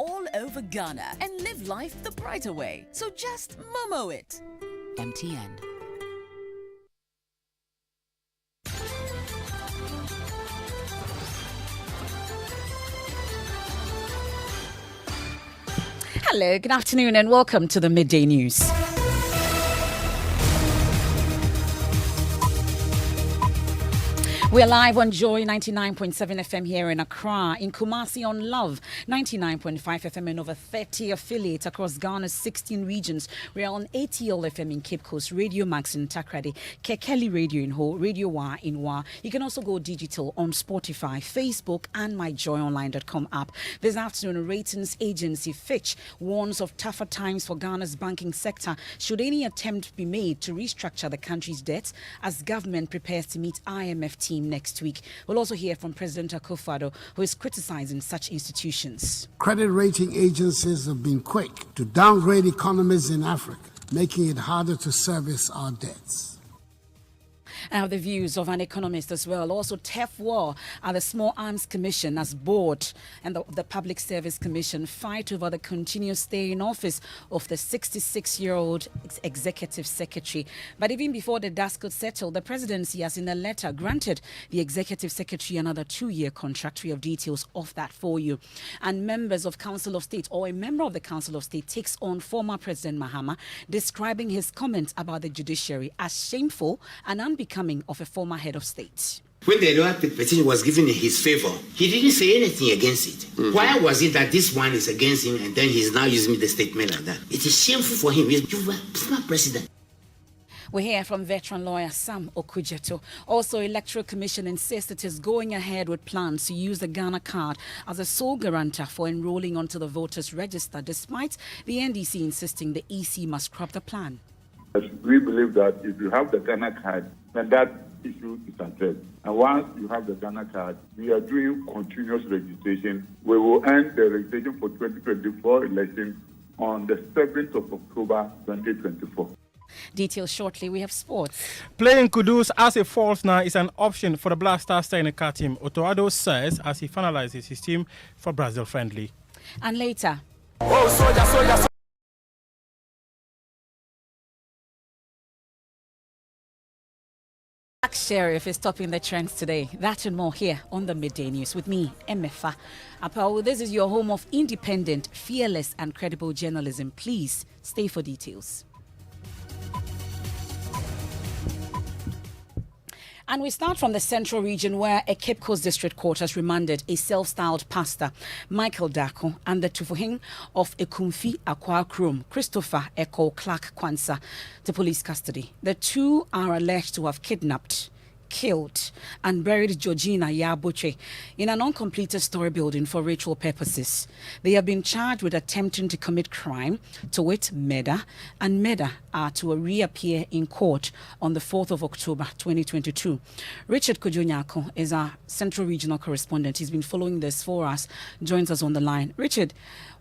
all over Ghana and live life the brighter way. So just Momo it. MTN. Hello, good afternoon and welcome to the Midday News. We're live on Joy 99.7 FM here in Accra, in Kumasi on Love 99.5 FM and over 30 affiliates across Ghana's 16 regions. We are on ATL FM in Cape Coast, Radio Max in Takrady, Kekeli Radio in Ho, Radio Wa in Wa. You can also go digital on Spotify, Facebook and myjoyonline.com app. This afternoon, ratings agency Fitch warns of tougher times for Ghana's banking sector should any attempt be made to restructure the country's debts as government prepares to meet IMF team next week. We'll also hear from President Akufo-Addo, who is criticizing such institutions. Credit rating agencies have been quick to downgrade economies in Africa, making it harder to service our debts. I have the views of an economist as well. Also, TEF War at the Small Arms Commission as board and the Public Service Commission fight over the continuous stay in office of the 66-year-old executive secretary. But even before the dust could settle, the presidency has in a letter granted the executive secretary another 2-year contract. We have details of that for you. And members of Council of State, or a member of the Council of State, takes on former President Mahama, describing his comments about the judiciary as shameful and unbecoming of a former head of state. When the lawyer petition was given in his favor, he didn't say anything against it. Mm-hmm. Why was it that this one is against him and then he's now using the statement like that? It is shameful for him. You were former president. We hear from veteran lawyer Sam Okujeto. Also, Electoral Commission insists it is going ahead with plans to use the Ghana card as a sole guarantor for enrolling onto the voters' register, despite the NDC insisting the EC must scrap the plan. We believe that if you have the Ghana card, then that issue is addressed. And once you have the Ghana card, we are doing continuous registration. We will end the registration for 2024 elections on the 7th of October 2024. Details shortly. We have sports. Playing Kudus as a false nine is an option for the Black Stars technical team, Otoado says as he finalizes his team for Brazil friendly. And later. Sheriff is topping the trends today. That and more here on the Midday News with me, Emefa Apawu. This is your home of independent, fearless and credible journalism. Please stay for details. And we start from the central region where a Cape Coast District Court has remanded a self-styled pastor, Michael Dako, and the Tufuhing of Ekumfi Akwa Krom, Christopher Echo Clark Kwansa, to police custody. The two are alleged to have kidnapped, killed and buried Georgina Yabuche in an uncompleted story building for ritual purposes. They have been charged with attempting to commit crime, to wit murder, and murder are to reappear in court on the 4th of October 2022. Richard Kojonyako is our Central Regional Correspondent. He's been following this for us, joins us on the line. Richard,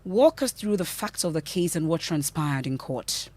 walk us through the facts of the case and what transpired in court.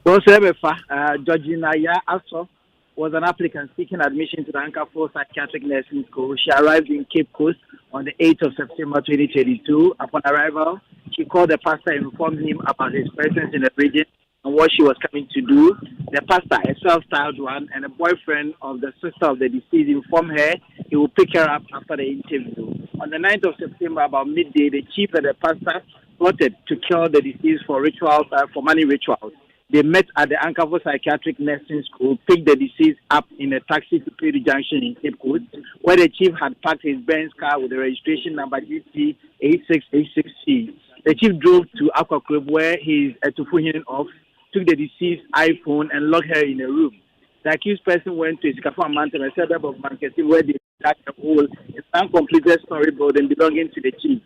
Georgina Yabuche was an applicant seeking admission to the Anchor 4 Psychiatric Nursing School. She arrived in Cape Coast on the 8th of September 2022. Upon arrival, she called the pastor and informed him about his presence in the region and what she was coming to do. The pastor, a self-styled one, and a boyfriend of the sister of the deceased informed her he will pick her up after the interview. On the 9th of September, about midday, the chief and the pastor plotted to kill the deceased for rituals, for money rituals. They met at the Ankara Psychiatric Nursing School, picked the deceased up in a taxi to Piri Junction in Cape Coast, where the chief had parked his Benz car with the registration number GT8686C. The chief drove to Aqua Club, where he is to pull him off, took the deceased iPhone and locked her in a room. The accused person went to Sikafa Mountain, a suburb of Manchester, where they dug a hole in an uncompleted story building belonging to the chief.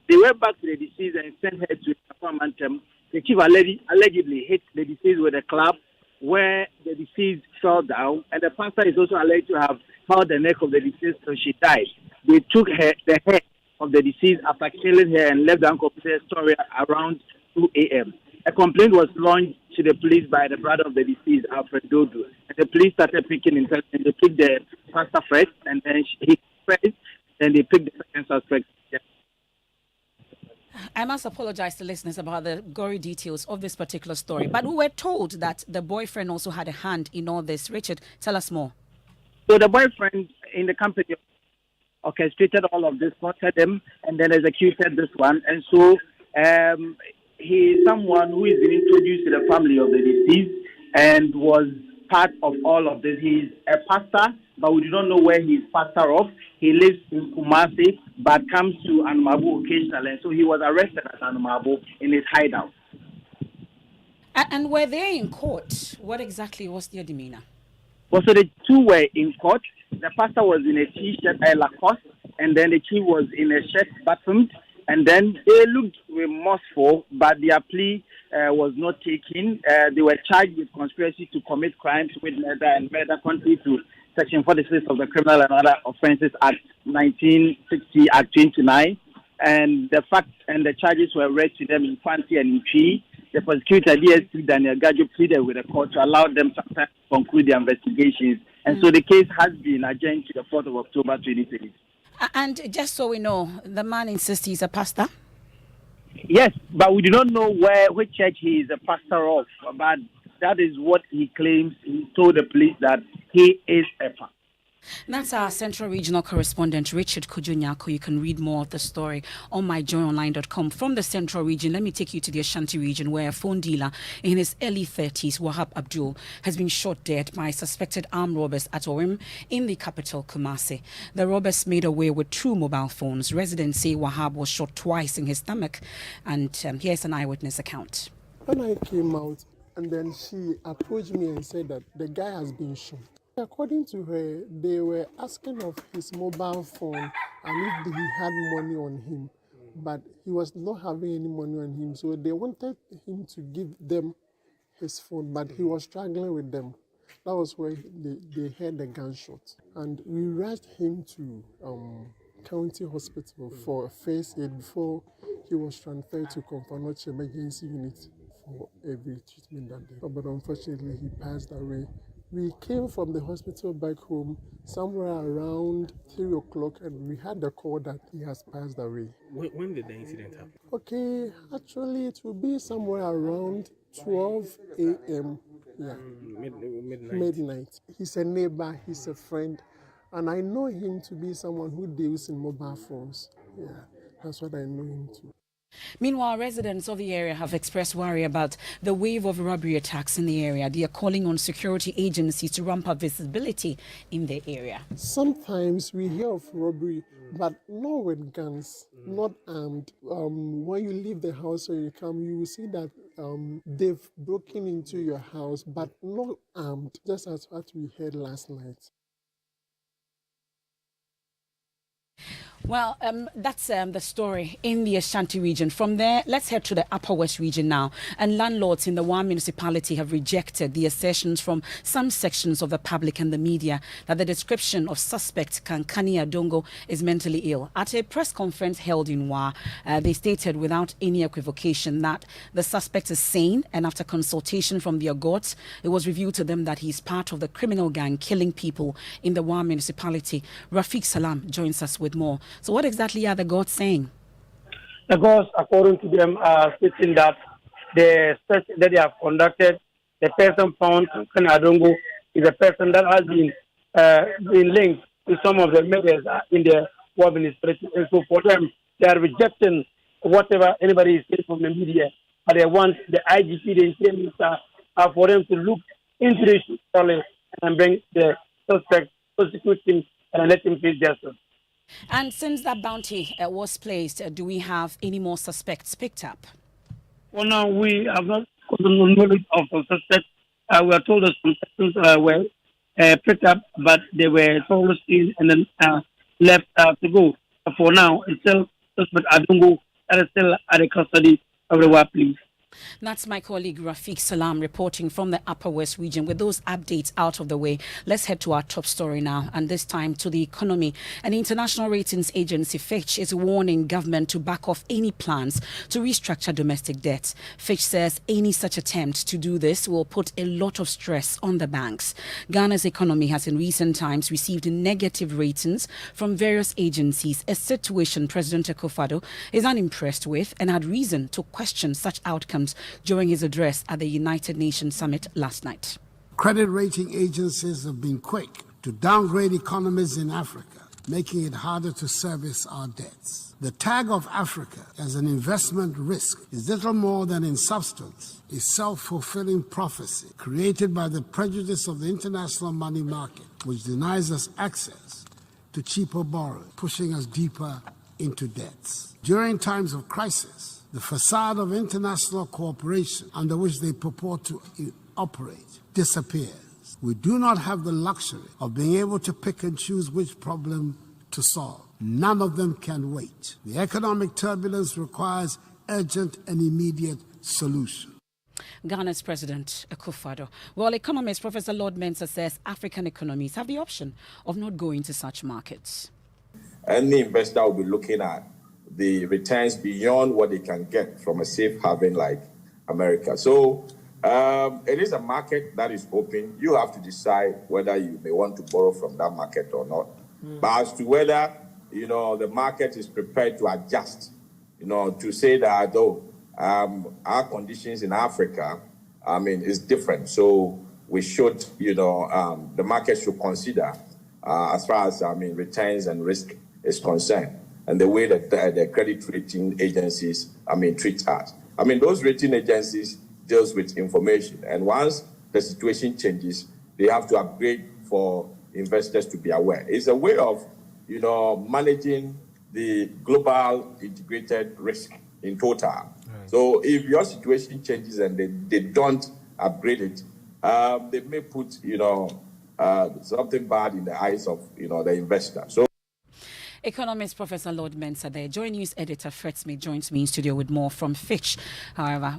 They went back to the deceased and sent her to Sikafa Mountain. The chief allegedly hit the deceased with a club where the deceased fell down, and the pastor is also alleged to have held the neck of the deceased till she died. They took the head of the deceased after killing her and left the uncompleted story around 2 a.m. A complaint was launched to the police by the brother of the deceased, Alfred Dodo. And the police started picking intelligence. They picked the pastor first, and then he first, then they picked the second suspect. I must apologize to listeners about the gory details of this particular story, but we were told that the boyfriend also had a hand in all this. Richard, tell us more. So the boyfriend in the company orchestrated all of this, plotted them, and then executed this one. And so he is someone who is introduced to the family of the deceased and was part of all of this. He is a pastor, but we do not know where he is pastor of. He lives in Kumasi, but comes to Anamabu occasionally. And so he was arrested at Anamabu in his hideout. And were they in court? What exactly was their demeanor? Well, so the two were in court. The pastor was in a t-shirt, Lacoste, and then the chief was in a shirt buttoned. And then they looked remorseful, but their plea was not taken. They were charged with conspiracy to commit crimes with murder and murder contrary to Section 46 of the Criminal and Other Offences Act 1960, Act 29. And the facts and the charges were read to them in Fanti and in Chi. The prosecutor, DSP Daniel Gajo, pleaded with the court to allow them to conclude their investigations. And so the case has been adjourned to the 4th of October 2020. And just so we know, the man insists he's a pastor? Yes, but we do not know which church he is a pastor of. But that is what he claims. He told the police that he is a pastor. That's our Central Regional Correspondent, Richard Kujunyako. You can read more of the story on myjoyonline.com. From the Central Region, let me take you to the Ashanti region, where a phone dealer in his early 30s, Wahab Abdul, has been shot dead by suspected armed robbers at Owim in the capital, Kumasi. The robbers made away with 2 mobile phones. Residents say Wahab was shot twice in his stomach. And here's an eyewitness account. When I came out, and then she approached me and said that the guy has been shot. According to her, they were asking of his mobile phone and if he had money on him, but he was not having any money on him, so they wanted him to give them his phone, but he was struggling with them. That was where they heard the gunshot, and we rushed him to county hospital for first aid before he was transferred to Komfanoche emergency unit for every treatment that day. But unfortunately, he passed away. We came from the hospital back home somewhere around 3 o'clock, and we had the call that he has passed away. When did the incident happen? Okay, actually it will be somewhere around 12 a.m. Yeah, midnight. He's a neighbor, he's a friend, and I know him to be someone who deals in mobile phones. Yeah, that's what I know him to. Meanwhile, residents of the area have expressed worry about the wave of robbery attacks in the area. They are calling on security agencies to ramp up visibility in the area. Sometimes we hear of robbery, but not with guns, not armed. When you leave the house or you come, you will see that they've broken into your house, but not armed, just as what we heard last night. Well, that's the story in the Ashanti region. From there, let's head to the Upper West region now. And landlords in the Wa municipality have rejected the assertions from some sections of the public and the media that the description of suspect Kankani Adongo is mentally ill. At a press conference held in Wa, they stated without any equivocation that the suspect is sane, and after consultation from their gods, it was revealed to them that he is part of the criminal gang killing people in the Wa municipality. Rafiq Salam joins us with more. So what exactly are the gods saying? The gods, according to them, are stating that the search that they have conducted, the person found, Kankani Adongo, is a person that has been linked to some of the murders in the Wa municipality. And so for them, they are rejecting whatever anybody is saying from the media. But they want the IGP, the Interior Minister, for them to look into this story and bring the suspect, prosecute him, and let him face justice. And since that bounty was placed, do we have any more suspects picked up? Well, now we have not gotten knowledge of the suspects. We are told that some persons were picked up, but they were told seen and then left to go. For now, it's still suspect Adongo that is still at the custody of the Wa police. That's my colleague Rafiq Salam reporting from the Upper West region. With those updates out of the way, let's head to our top story now, and this time to the economy. An international ratings agency, Fitch, is warning government to back off any plans to restructure domestic debt. Fitch says any such attempt to do this will put a lot of stress on the banks. Ghana's economy has in recent times received negative ratings from various agencies, a situation President Akufo-Addo is unimpressed with and had reason to question such outcomes during his address at the United Nations Summit last night. Credit rating agencies have been quick to downgrade economies in Africa, making it harder to service our debts. The tag of Africa as an investment risk is little more than in substance a self-fulfilling prophecy created by the prejudice of the international money market, which denies us access to cheaper borrowing, pushing us deeper into debts. During times of crisis, the facade of international cooperation under which they purport to operate disappears. We do not have the luxury of being able to pick and choose which problem to solve. None of them can wait. The economic turbulence requires urgent and immediate solution. Ghana's President Akufo-Addo. Well, economist Professor Lord Mensah says African economies have the option of not going to such markets. Any investor will be looking at the returns beyond what they can get from a safe haven like America. So it is a market that is open. You have to decide whether you may want to borrow from that market or not. But as to whether, the market is prepared to adjust, to say that, our conditions in Africa, is different. So we should, the market should consider as far as, returns and risk is concerned, and the way that the credit rating agencies, treat us. Those rating agencies deals with information, and once the situation changes, they have to upgrade for investors to be aware. It's a way of, managing the global integrated risk in total. Right. So if your situation changes and they don't upgrade it, they may put, something bad in the eyes of, the investor. So. Economist Professor Lord Mensah there. Joy News editor Fred Smith joins me in studio with more from Fitch. However,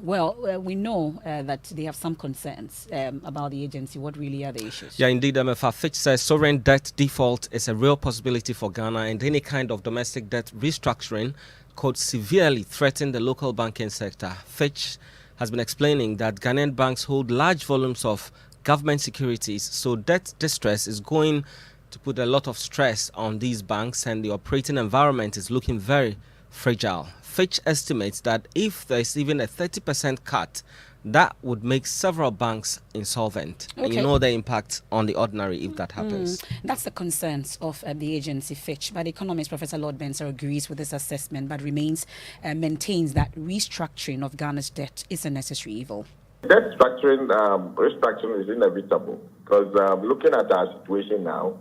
we know that they have some concerns about the agency. What really are the issues? Yeah, indeed, Emefa. Fitch says sovereign debt default is a real possibility for Ghana, and any kind of domestic debt restructuring could severely threaten the local banking sector. Fitch has been explaining that Ghanaian banks hold large volumes of government securities, so debt distress is going to put a lot of stress on these banks, and the operating environment is looking very fragile. Fitch estimates that if there's even a 30% cut, that would make several banks insolvent. Okay. And you know the impact on the ordinary if that happens. That's the concerns of the agency Fitch. But economist Professor Lord Mensah agrees with this assessment, but maintains that restructuring of Ghana's debt is a necessary evil. Debt restructuring is inevitable because looking at our situation now,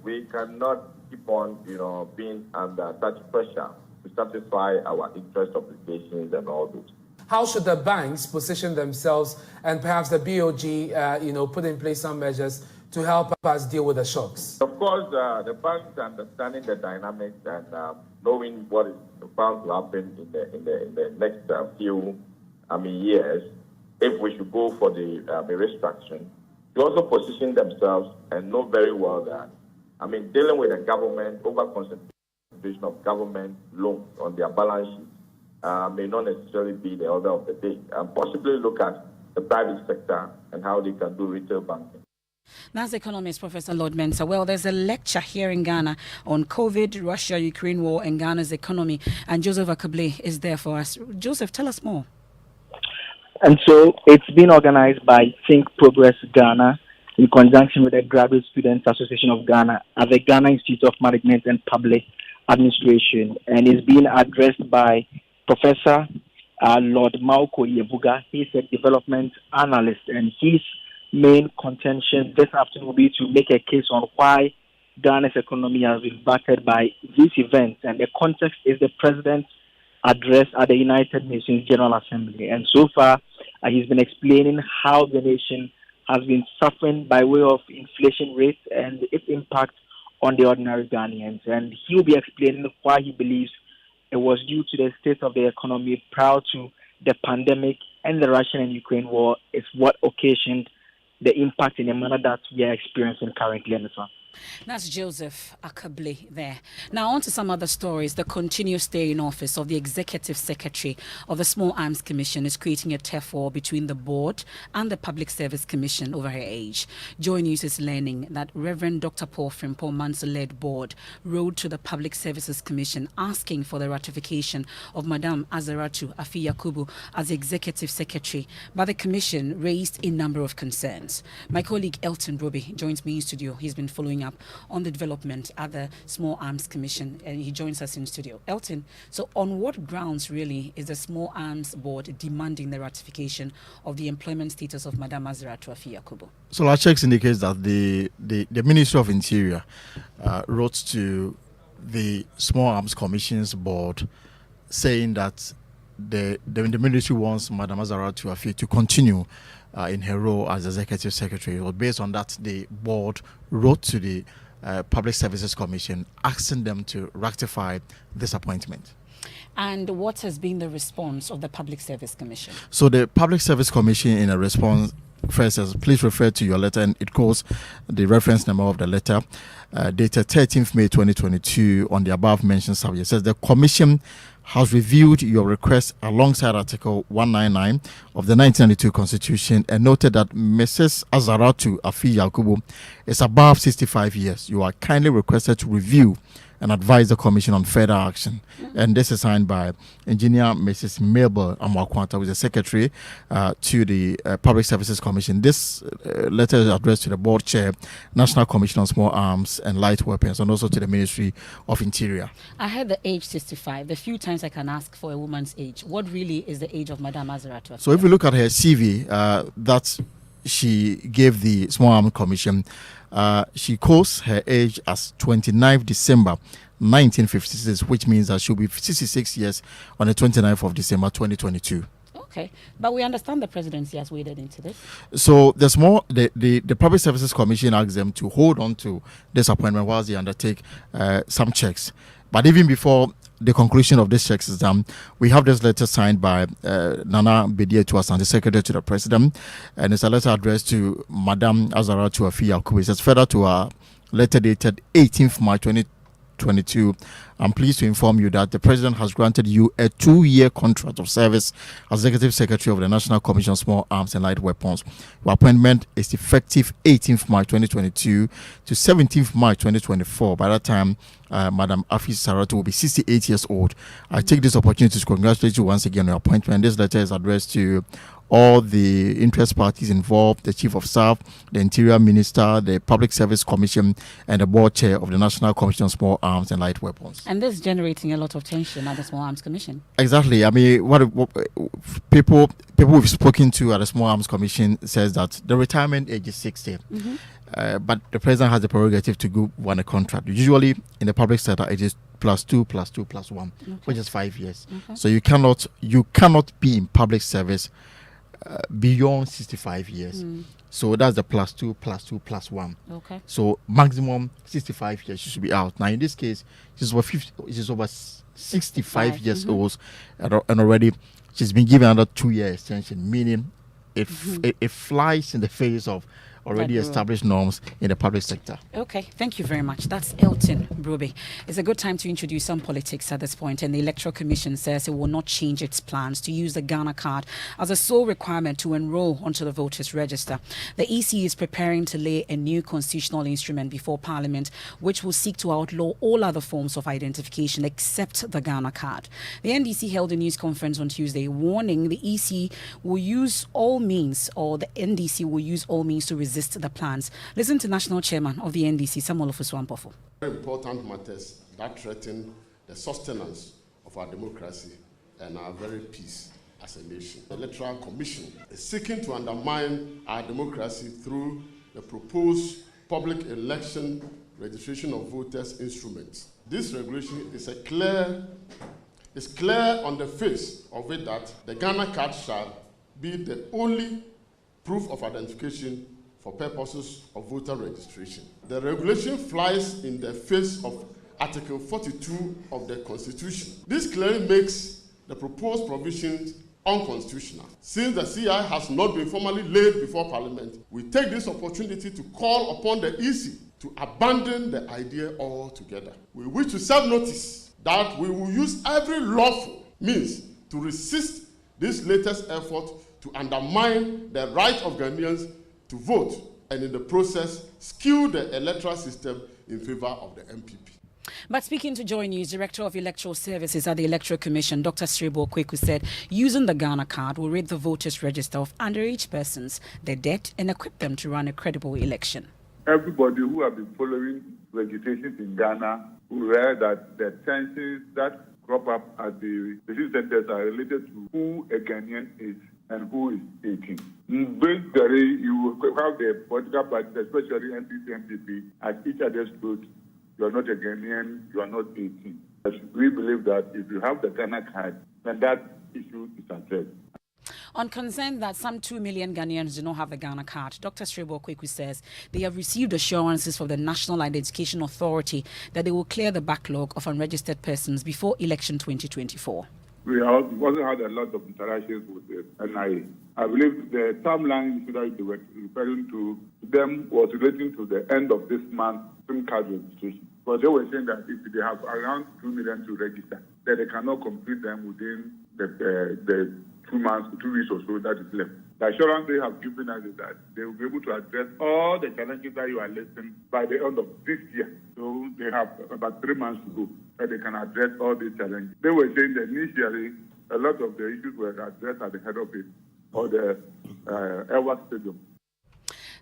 we cannot keep on, being under such pressure to satisfy our interest obligations and all those. How should the banks position themselves and perhaps the BOG, put in place some measures to help us deal with the shocks? Of course, the banks understanding the dynamics and knowing what is bound to happen in the next few years, if we should go for the restructuring, to also position themselves and know very well that, dealing with the government, over-concentration of government loans on their balance sheet may not necessarily be the order of the day. And possibly look at the private sector and how they can do retail banking. That's economist Professor Lord Mensah. Well, there's a lecture here in Ghana on COVID, Russia-Ukraine war, and Ghana's economy. And Joseph Akable is there for us. Joseph, tell us more. And so it's been organized by Think Progress Ghana in conjunction with the Graduate Students Association of Ghana at the Ghana Institute of Management and Public Administration. And it's being addressed by Professor Lord Mauko Yebuga. He's a development analyst, and his main contention this afternoon will be to make a case on why Ghana's economy has been battered by these events. And the context is the president's address at the United Nations General Assembly. And so far, he's been explaining how the nation has been suffering by way of inflation rates and its impact on the ordinary Ghanaians. And he'll be explaining why he believes it was due to the state of the economy prior to the pandemic and the Russian and Ukraine war is what occasioned the impact in the manner that we are experiencing currently in this one. That's Joseph Akable there. Now on to some other stories. The continuous stay in office of the Executive Secretary of the Small Arms Commission is creating a turf war between the board and the Public Service Commission over her age. Joy News is learning that Reverend Dr. Paul Frimpong-Manso-led board wrote to the Public Services Commission asking for the ratification of Madame Azaratu Afi-Yakubu as the Executive Secretary, but the Commission raised a number of concerns. My colleague Elton Broby joins me in studio. He's been following up on the development at the Small Arms Commission, and he joins us in studio. Elton, so on what grounds really is the Small Arms Board demanding the ratification of the employment status of Madame Azaratu Afi-Yakubu? So our checks indicates that the Ministry of Interior wrote to the Small Arms Commission's board saying that the ministry wants Madame Azaratu Afi to continue in her role as Executive Secretary. Well, based on that, the board wrote to the Public Services Commission asking them to rectify this appointment. And what has been the response of the Public Service Commission? So the Public Service Commission, in a response, first says, please refer to your letter, and it calls the reference number of the letter dated 13th May 2022 on the above mentioned subject. It says the Commission has reviewed your request alongside Article 199 of the 1992 Constitution and noted that Mrs. Azaratu Afi-Yakubu is above 65 years. You are kindly requested to review and advise the Commission on further action. And this is signed by Engineer Mrs. Mabel Amwakwanta, who is the Secretary to the Public Services Commission. This letter is addressed to the Board Chair, National Commission on Small Arms and Light Weapons, and also to the Ministry of Interior. I heard the age 65. The few times I can ask for a woman's age, what really is the age of Madame Azaratu? So if you look at her CV, that she gave the Small Arms Commission, she calls her age as 29th December 1956, which means that she'll be 66 years on the 29th of December 2022. Okay, but we understand the presidency has waded into this. So there's more. The Public Services Commission asks them to hold on to this appointment whilst they undertake some checks. But even before the conclusion of this checks is done, we have this letter signed by Nana Bedier to us and the Secretary to the President, and it's a letter addressed to Madame Azaratu Afi-Yakubu. It says further to our letter dated 18th March 2022. I'm pleased to inform you that the President has granted you a 2-year contract of service as Executive Secretary of the National Commission on Small Arms and Light Weapons. Your appointment is effective 18th March 2022 to 17th March 2024. By that time, Madam Afi-Yakubu will be 68 years old. I take this opportunity to congratulate you once again on your appointment. This letter is addressed to all the interest parties involved, the Chief of Staff, the Interior Minister, the Public Service Commission, and the Board Chair of the National Commission on Small Arms and Light Weapons. And this is generating a lot of tension at the Small Arms Commission. Exactly. I mean, what people we've spoken to at the Small Arms Commission says that the retirement age is 60. But the President has the prerogative to go on a contract. Usually in the public sector, it is +2 +2 +1, which is 5 years. So you cannot be in public service beyond 65 years. So that's the +2 +2 +1. Okay. So maximum 65 years she should be out. Now in this case, she's over 65 years old, and already she's been given another 2-year extension, meaning it flies in the face of already established norms in the public sector. Okay, thank you very much. That's Elton Broby. It's a good time to introduce some politics at this point, and the Electoral Commission says it will not change its plans to use the Ghana card as a sole requirement to enroll onto the voters register. The EC is preparing to lay a new constitutional instrument before Parliament, which will seek to outlaw all other forms of identification except the Ghana card. The NDC held a news conference on Tuesday warning the EC will use all means, or the NDC will use all means to resist the plans. Listen to National Chairman of the NDC, Samuel Ofosu-Ampofo. Very important matters that threaten the sustenance of our democracy and our very peace as a nation. The Electoral Commission is seeking to undermine our democracy through the proposed public election registration of voters instrument. This regulation is clear on the face of it that the Ghana card shall be the only proof of identification for purposes of voter registration. The regulation flies in the face of Article 42 of the Constitution. This clearly makes the proposed provisions unconstitutional. Since the CI has not been formally laid before Parliament, we take this opportunity to call upon the EC to abandon the idea altogether. We wish to serve notice that we will use every lawful means to resist this latest effort to undermine the right of Ghanaians to vote and in the process skew the electoral system in favor of the MPP. But speaking to Joy News, Director of Electoral Services at the Electoral Commission, Dr. Sribo Kweku said using the Ghana card will rid the voters' register of underage persons, their debt, and equip them to run a credible election. Everybody who has been following registrations in Ghana will realize that the tensions that crop up at the decision centers are related to who a Ghanaian is and who is 18. Basically, you will have the political parties, especially NPP, MPP, at each other's throat. You are not a Ghanaian, you are not 18. But we believe that if you have the Ghana card, then that issue is addressed. On concern that some 2 million Ghanaians do not have the Ghana card, Dr. Sribo Kweku says they have received assurances from the National Identification Authority that they will clear the backlog of unregistered persons before election 2024. We also had a lot of interactions with the NIA. I believe the timeline that you were referring to them was relating to the end of this month SIM card registration. But they were saying that if they have around 2 million to register, then they cannot complete them within the 2 months, 2 weeks or so that is left. The assurance they have given us is that they will be able to address all the challenges that you are listing by the end of this year. So they have about 3 months to go, so they can address all these challenges. They were saying that initially a lot of the issues were addressed at the head office or the Elwa Stadium.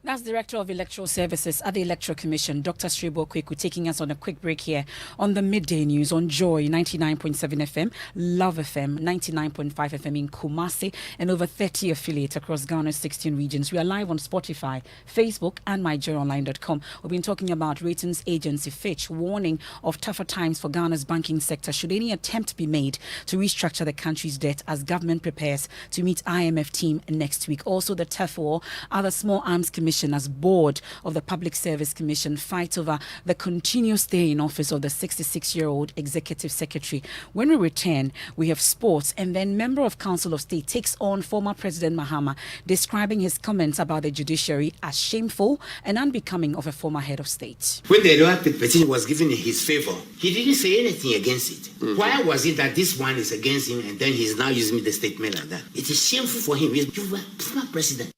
That's Director of Electoral Services at the Electoral Commission, Dr. Sribo Kweku, taking us on a quick break here on the Midday News on Joy 99.7 FM, Love FM 99.5 FM in Kumasi, and over 30 affiliates across Ghana's 16 regions. We are live on Spotify, Facebook, and myjoyonline.com. We've been talking about ratings agency Fitch warning of tougher times for Ghana's banking sector should any attempt be made to restructure the country's debt as government prepares to meet IMF team next week. Also, the TEFOR, other small arms commission as board of the Public Service Commission fight over the continuous stay in office of the 66-year-old executive secretary. When we return, we have sports, and then member of Council of State takes on former President Mahama, describing his comments about the judiciary as shameful and unbecoming of a former head of state. When the elected petition was given in his favor, he didn't say anything against it. Mm-hmm. Why was it that this one is against him and then he's now using the statement like that? It is shameful for him. You were former president.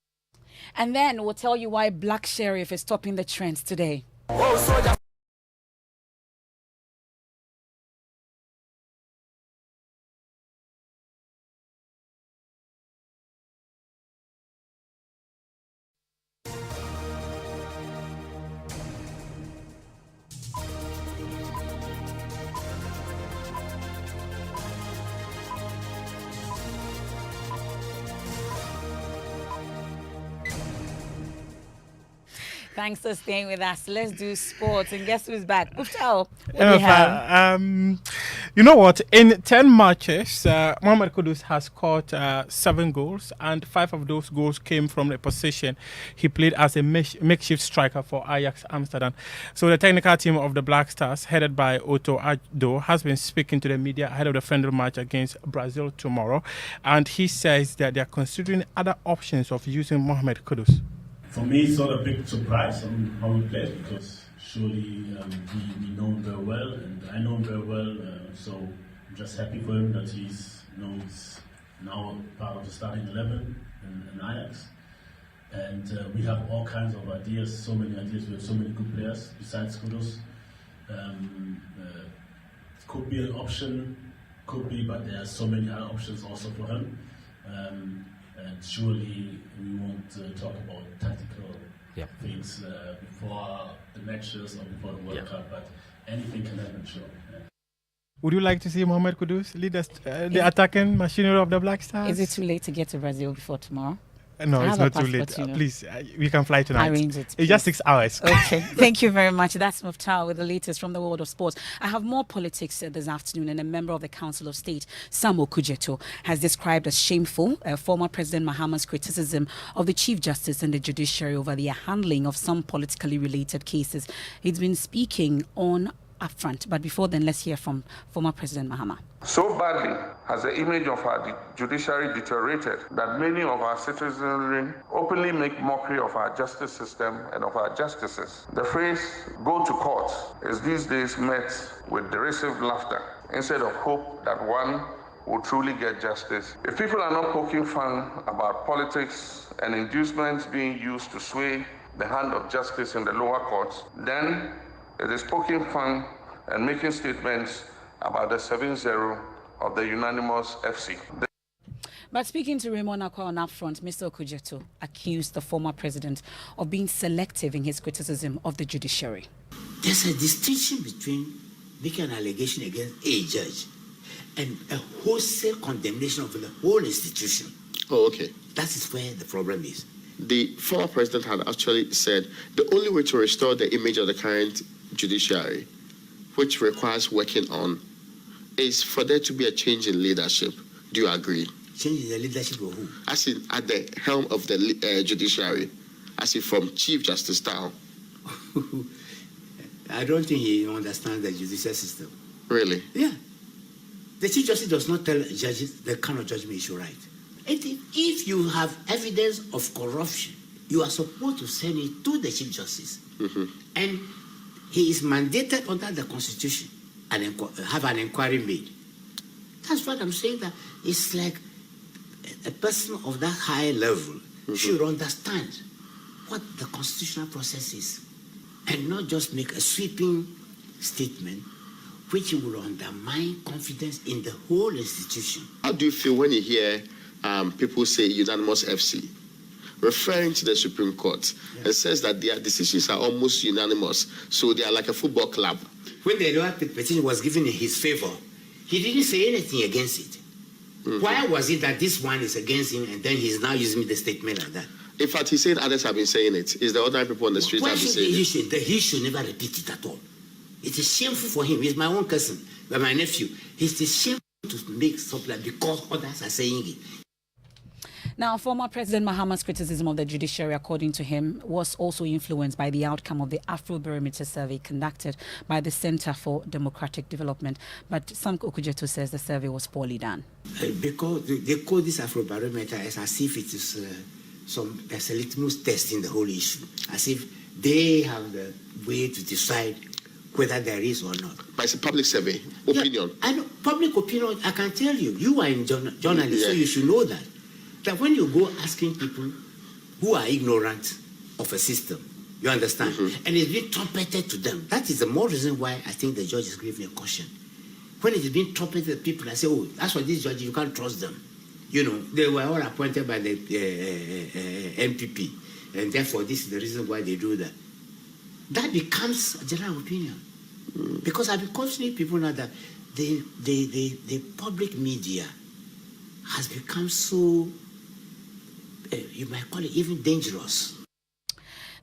And then we'll tell you why Black Sheriff is topping the trends today. Oh, Sogah. Thanks for staying with us. Let's do sports. And guess who's back? Muftao, you know what? In 10 matches, Mohamed Kudus has scored 7 goals, and 5 of those goals came from the position he played as a makeshift striker for Ajax Amsterdam. So the technical team of the Black Stars, headed by Otto Addo, has been speaking to the media ahead of the friendly match against Brazil tomorrow, and he says that they are considering other options of using Mohamed Kudus. For me, it's not a big surprise on how he plays because surely we know him very well, and I know him very well. So I'm just happy for him that he's now part of the starting 11 in Ajax. And we have all kinds of ideas, so many ideas. We have so many good players besides Kudus. It could be an option, but there are so many other options also for him. And surely we won't talk about tactical things before the matches or before the World Cup, but anything can happen, sure. Yeah. Would you like to see Mohamed Kudus lead the attacking machinery of the Black Stars? Is it too late to get to Brazil before tomorrow? No, it's not too late. Please, we can fly tonight. Arrange it. It's just 6 hours. Okay. Thank you very much. That's Muftao with the latest from the world of sports. I have more politics this afternoon, and a member of the Council of State, Samuel Kujeto, has described as shameful former President Mahama's criticism of the Chief Justice and the judiciary over the handling of some politically related cases. He's been speaking on upfront. But before then, let's hear from former President Mahama. So badly has the image of our judiciary deteriorated that many of our citizenry openly make mockery of our justice system and of our justices. The phrase "go to court" is these days met with derisive laughter instead of hope that one will truly get justice. If people are not poking fun about politics and inducements being used to sway the hand of justice in the lower courts, then it is poking fun and making statements about the 7-0 of the unanimous FC. But speaking to Raymond Akwa on upfront, Mr. Okudzeto accused the former president of being selective in his criticism of the judiciary. There's a distinction between making an allegation against a judge and a wholesale condemnation of the whole institution. Oh, okay. That is where the problem is. The former president had actually said the only way to restore the image of the current judiciary, which requires working on, is for there to be a change in leadership. Do you agree? Change in the leadership of who? As in at the helm of the judiciary, as in from Chief Justice down. I don't think he understands the judicial system. Really? Yeah. The Chief Justice does not tell judges the kind of judgment you should write. If you have evidence of corruption, you are supposed to send it to the Chief Justice. Mm-hmm. And he is mandated under the Constitution and have an inquiry made. That's what I'm saying, that it's like a person of that high level should understand what the constitutional process is and not just make a sweeping statement which will undermine confidence in the whole institution. How do you feel when you hear people say unanimous FC, referring to the Supreme Court, and says that their decisions are almost unanimous, so they are like a football club? When the lower petition was given in his favor, he didn't say anything against it. Mm-hmm. Why was it that this one is against him and then he's now using the statement like that? In fact, he said others have been saying it. Is the other people on the street have been saying it? He should never repeat it at all. It is shameful for him. He's my own cousin, but my nephew. It is shameful to make something like because others are saying it. Now, former President Mahama's criticism of the judiciary, according to him, was also influenced by the outcome of the Afrobarometer survey conducted by the Center for Democratic Development. But Sam Okudzeto says the survey was poorly done. Because they call this Afrobarometer as if it is there's a litmus test in the whole issue, as if they have the way to decide whether there is or not. But it's a public survey, opinion. Yeah, I know, public opinion, I can tell you. You are in journalist, so you should know that. That when you go asking people who are ignorant of a system, you understand, and it's being trumpeted to them, that is the more reason why I think the judge is giving a caution. When it is being trumpeted to people, I say, oh, that's why this judge, you can't trust them. You know, they were all appointed by the MPP, and therefore this is the reason why they do that. That becomes a general opinion. Because I've been cautioning people now that the public media has become so, you might call it even dangerous.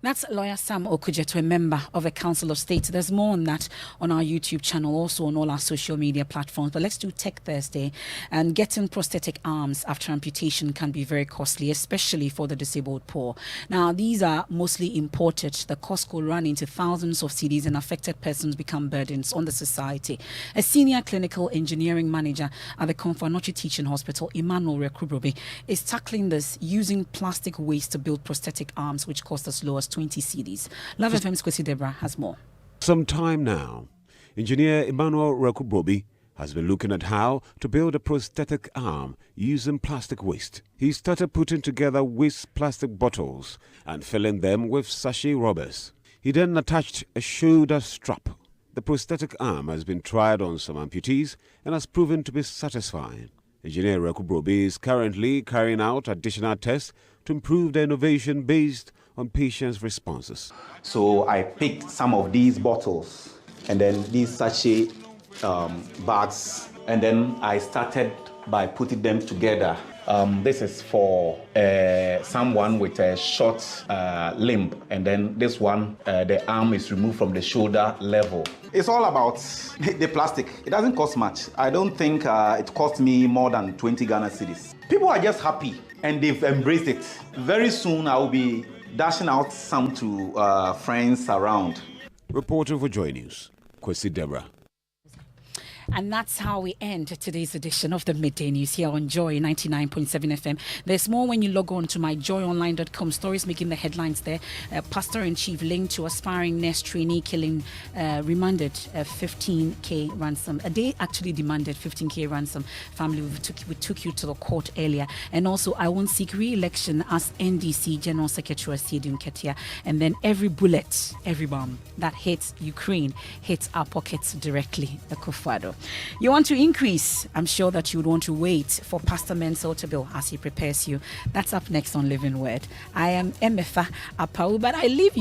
That's lawyer Sam Okudzeto, a member of a Council of State. There's more on that on our YouTube channel, also on all our social media platforms. But let's do Tech Thursday. And getting prosthetic arms after amputation can be very costly, especially for the disabled poor. Now, these are mostly imported. The cost could run into thousands of cedis, and affected persons become burdens on the society. A senior clinical engineering manager at the Komfo-Anokye Teaching Hospital, Emmanuel Rekubrobi, is tackling this using plastic waste to build prosthetic arms, which cost as low as 20 cedis. Love FM's Kwesi Debra has more. Some time now, engineer Emmanuel Rekubrobi has been looking at how to build a prosthetic arm using plastic waste. He started putting together waste plastic bottles and filling them with sachet rubbers. He then attached a shoulder strap. The prosthetic arm has been tried on some amputees and has proven to be satisfying. Engineer Rekubrobi is currently carrying out additional tests to improve the innovation based on patients' responses. So I picked some of these bottles and then these sachet bags, and then I started by putting them together. This is for someone with a short limb, and then this one, the arm is removed from the shoulder level. It's all about the plastic. It doesn't cost much. I don't think it cost me more than 20 Ghana cedis. People are just happy and they've embraced it. Very soon I will be dashing out some to friends around. Reporter for Joy News, Kwesi Debra. And that's how we end today's edition of the Midday News here on Joy 99.7 FM. There's more when you log on to myjoyonline.com. Stories making the headlines there. Pastor-in-chief linked to aspiring nurse trainee killing remanded 15K ransom. They actually demanded 15K ransom. Family, we took you to the court earlier. And also, I won't seek re-election as NDC General Secretary Stadium Ketia. And then every bullet, every bomb that hits Ukraine hits our pockets directly. The Kofado. You want to increase? I'm sure that you would want to wait for Pastor Mensel to bill as he prepares you. That's up next on Living Word. I am Emefa Apawu, but I leave you